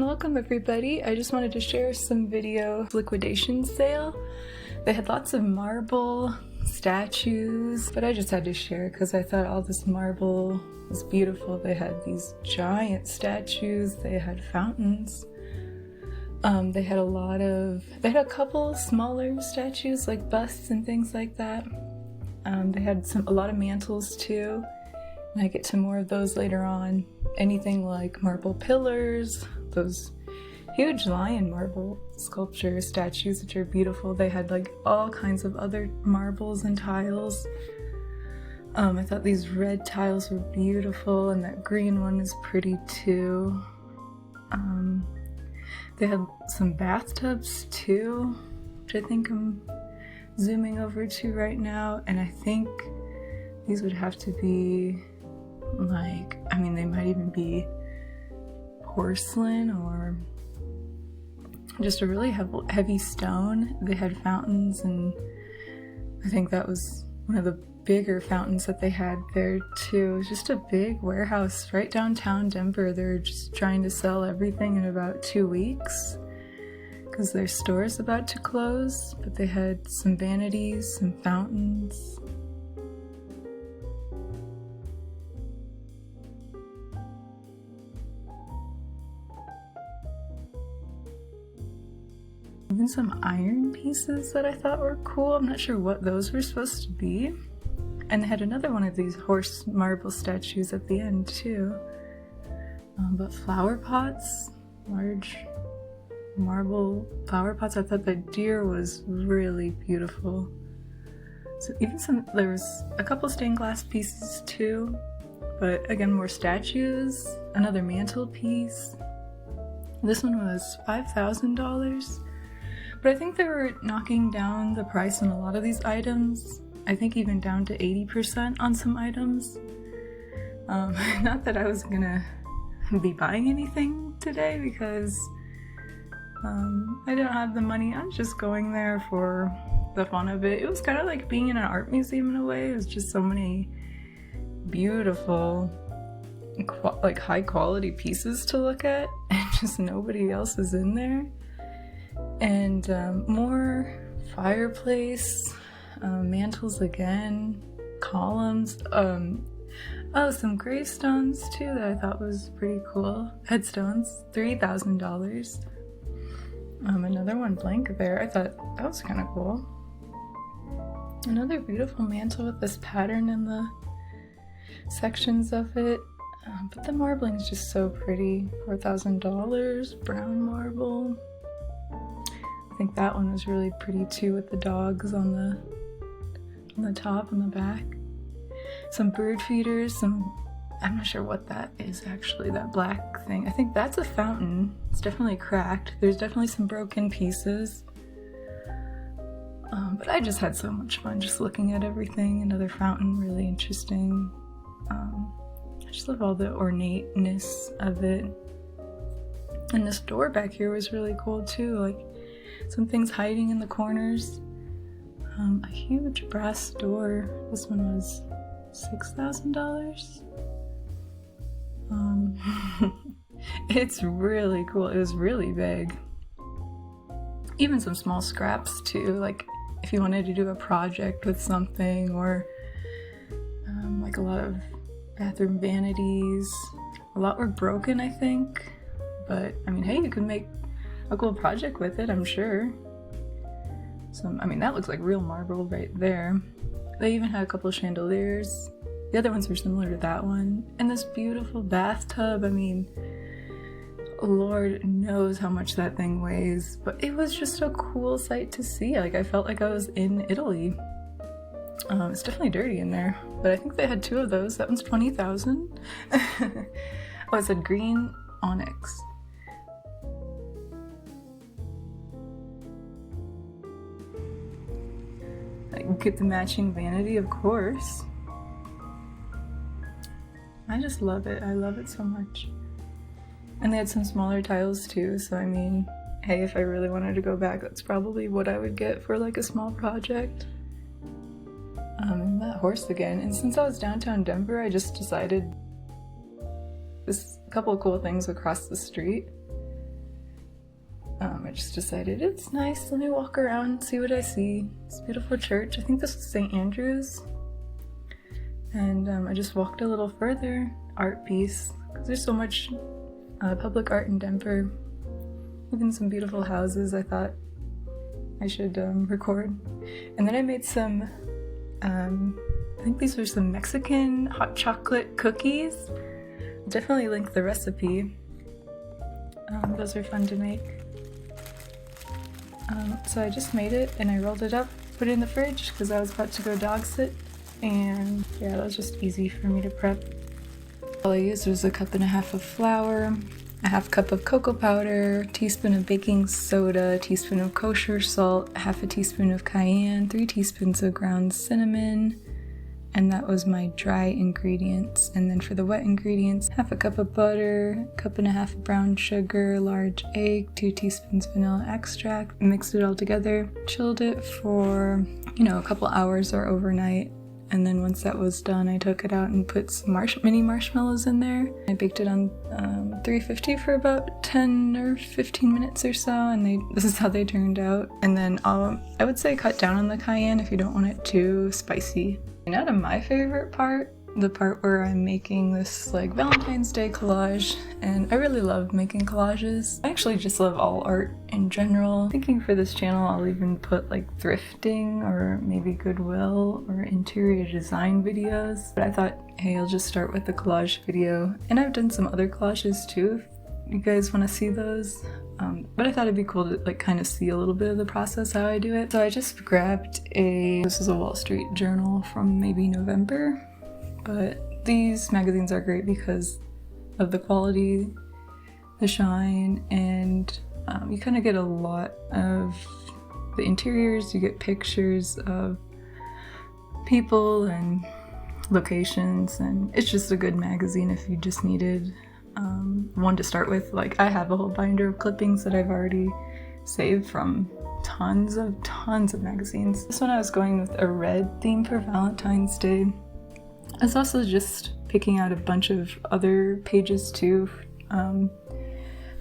Welcome everybody. I just wanted to share some video liquidation sale. They had lots of marble statues, but I just had to share because I thought all this marble was beautiful. They had these giant statues, they had fountains. They had a couple smaller statues like busts and things like that. They had a lot of mantels too, and I get to more of those later on. Anything like marble pillars, those huge lion marble sculpture statues which are beautiful. They had like all kinds of other marbles and tiles. I thought these red tiles were beautiful, and that green one is pretty too. They had some bathtubs too, which I think I'm zooming over to right now, and I think these would have to be like, they might even be porcelain or just a really heavy stone. They had fountains, and I think that was one of the bigger fountains that they had there too. It was just a big warehouse right downtown Denver. They're just trying to sell everything in about 2 weeks because their store is about to close, but they had some vanities, some fountains. Even some iron pieces that I thought were cool. I'm not sure what those were supposed to be. And they had another one of these horse marble statues at the end too. But flower pots, large marble flower pots. I thought the deer was really beautiful. So there was a couple stained glass pieces too, but again, more statues, another mantelpiece. This one was $5,000. But I think they were knocking down the price on a lot of these items. I think even down to 80% on some items. Not that I was gonna be buying anything today because I don't have the money. I was just going there for the fun of it. It was kind of like being in an art museum in a way. It was just so many beautiful, like high quality pieces to look at, and just nobody else is in there. And more fireplace, mantels again, columns, some gravestones too that I thought was pretty cool. Headstones, $3,000. Another one blank there. I thought that was kind of cool. Another beautiful mantle with this pattern in the sections of it. But the marbling is just so pretty. $4,000, brown marble. I think that one was really pretty too, with the dogs on the top and the back. Some bird feeders, I'm not sure what that is actually, that black thing. I think that's a fountain. It's definitely cracked. There's definitely some broken pieces. But I just had so much fun just looking at everything. Another fountain, really interesting. I just love all the ornateness of it. And this door back here was really cool too, like some things hiding in the corners. A huge brass door. This one was $6,000. It's really cool. It was really big. Even some small scraps too, like if you wanted to do a project with something, or like a lot of bathroom vanities. A lot were broken, I think, but hey, you could make a cool project with it, I'm sure. That looks like real marble right there. They even had a couple of chandeliers. The other ones were similar to that one. And this beautiful bathtub, Lord knows how much that thing weighs, but it was just a cool sight to see. Like, I felt like I was in Italy. It's definitely dirty in there, but I think they had 2 of those. That one's $20,000. Oh, it said green onyx. Get the matching vanity, of course. I just love it. I love it so much. And they had some smaller tiles too, so hey, if I really wanted to go back, that's probably what I would get for like a small project. And that horse again. And since I was downtown Denver, I just decided this couple of cool things across the street. I just decided it's nice, let me walk around, see what I see. It's a beautiful church. I think this is St. Andrew's. And I just walked a little further. Art piece, because there's so much public art in Denver. Even some beautiful houses. I thought I should record. And then I made some, I think these were some Mexican hot chocolate cookies. I'll definitely link the recipe. Those are fun to make. So I just made it and I rolled it up, put it in the fridge because I was about to go dog sit. And yeah, that was just easy for me to prep. All I used was a 1.5 cups of flour, a 1/2 cup of cocoa powder, a teaspoon of baking soda, a teaspoon of kosher salt, 1/2 teaspoon of cayenne, 3 teaspoons of ground cinnamon, and that was my dry ingredients. And then for the wet ingredients, 1/2 cup of butter, 1.5 cups of brown sugar, large egg, 2 teaspoons vanilla extract. Mixed it all together, chilled it for, a couple hours or overnight. And then once that was done, I took it out and put some mini marshmallows in there. I baked it on 350 for about 10 or 15 minutes or so, and this is how they turned out. And then I would say cut down on the cayenne if you don't want it too spicy. Now to my favorite part, the part where I'm making this like Valentine's Day collage, and I really love making collages. I actually just love all art in general. Thinking for this channel I'll even put like thrifting or maybe Goodwill or interior design videos, but I thought, hey, I'll just start with the collage video. And I've done some other collages too, if you guys want to see those. But I thought it'd be cool to like kind of see a little bit of the process, how I do it. So I just grabbed this is a Wall Street journal from maybe November. But these magazines are great because of the quality, the shine, and you kind of get a lot of the interiors. You get pictures of people and locations, and it's just a good magazine if you just needed one to start with. Like, I have a whole binder of clippings that I've already saved from tons of magazines. This one I was going with a red theme for Valentine's Day. I was also just picking out a bunch of other pages too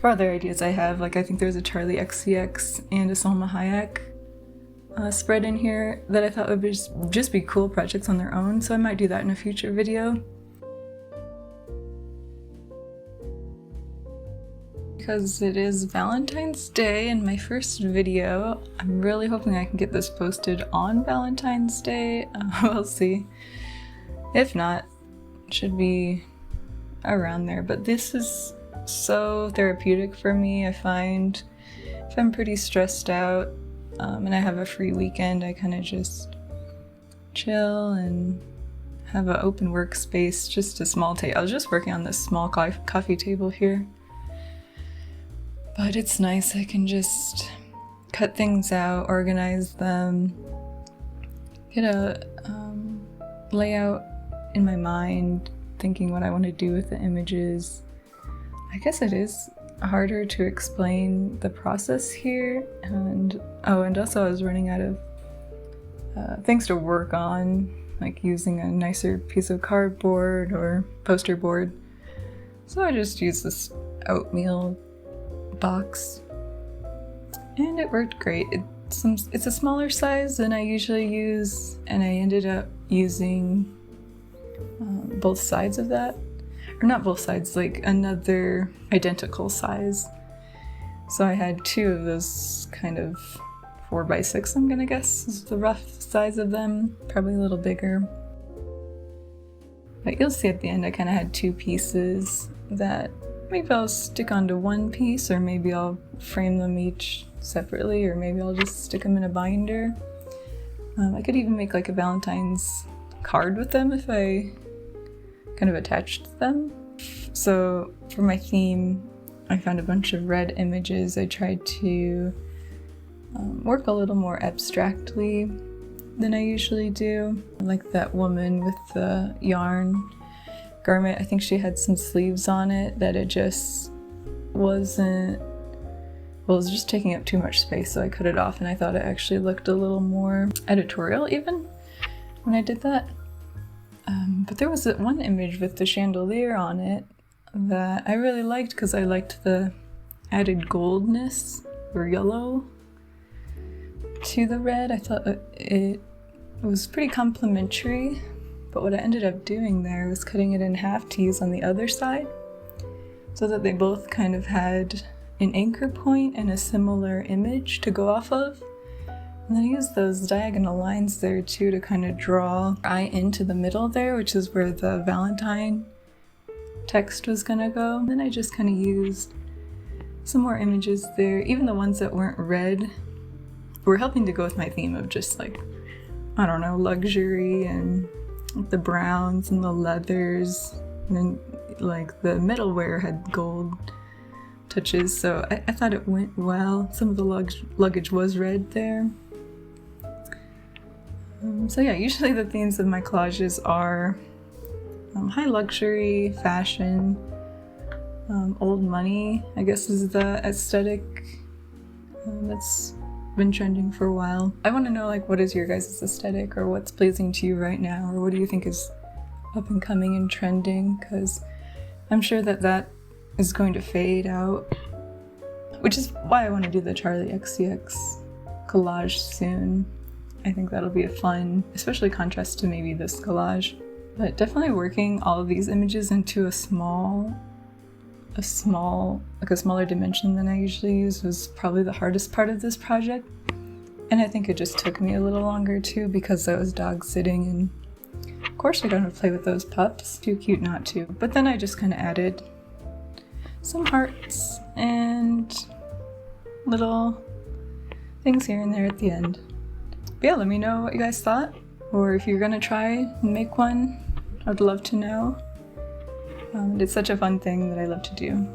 for other ideas I have. Like, I think there's a Charlie XCX and a Salma Hayek spread in here that I thought would just be cool projects on their own, so I might do that in a future video. Because it is Valentine's Day and my first video, I'm really hoping I can get this posted on Valentine's Day. We'll see. If not, it should be around there. But this is so therapeutic for me. I find if I'm pretty stressed out and I have a free weekend, I kind of just chill and have an open workspace, just a small table. I was just working on this small coffee table here. But it's nice, I can just cut things out, organize them, get a layout in my mind, thinking what I want to do with the images. I guess it is harder to explain the process here, and also I was running out of things to work on, like using a nicer piece of cardboard or poster board. So I just used this oatmeal box, and it worked great. It's a smaller size than I usually use, and I ended up using both sides of that, or not both sides, like another identical size. So I had 2 of those kind of 4x6, I'm gonna guess is the rough size of them, probably a little bigger. But you'll see at the end I kind of had 2 pieces that maybe I'll stick onto one piece, or maybe I'll frame them each separately, or maybe I'll just stick them in a binder. I could even make like a Valentine's card with them if I kind of attached them. So for my theme, I found a bunch of red images. I tried to work a little more abstractly than I usually do. Like that woman with the yarn garment, I think she had some sleeves on it that it just wasn't, well, it was just taking up too much space, so I cut it off, and I thought it actually looked a little more editorial even when I did that. But there was that one image with the chandelier on it that I really liked because I liked the added goldness or yellow to the red. I thought it was pretty complementary, but what I ended up doing there was cutting it in half to use on the other side so that they both kind of had an anchor point and a similar image to go off of. And then I used those diagonal lines there too to kind of draw eye into the middle there, which is where the Valentine text was gonna go. And then I just kind of used some more images there. Even the ones that weren't red were helping to go with my theme of just like, I don't know, luxury and the browns and the leathers. And then like the metalware had gold touches, so I thought it went well. Some of the luggage was red there. So yeah, usually the themes of my collages are high luxury, fashion, old money, I guess is the aesthetic that's been trending for a while. I want to know like what is your guys' aesthetic, or what's pleasing to you right now, or what do you think is up and coming and trending, because I'm sure that is going to fade out, which is why I want to do the Charlie XCX collage soon. I think that'll be a fun, especially contrast to maybe this collage. But definitely working all of these images into a smaller dimension than I usually use was probably the hardest part of this project. And I think it just took me a little longer too, because I was dog sitting, and of course I gotta play with those pups. Too cute not to. But then I just kind of added some hearts and little things here and there at the end. But yeah, let me know what you guys thought, or if you're gonna try and make one, I'd love to know. It's such a fun thing that I love to do.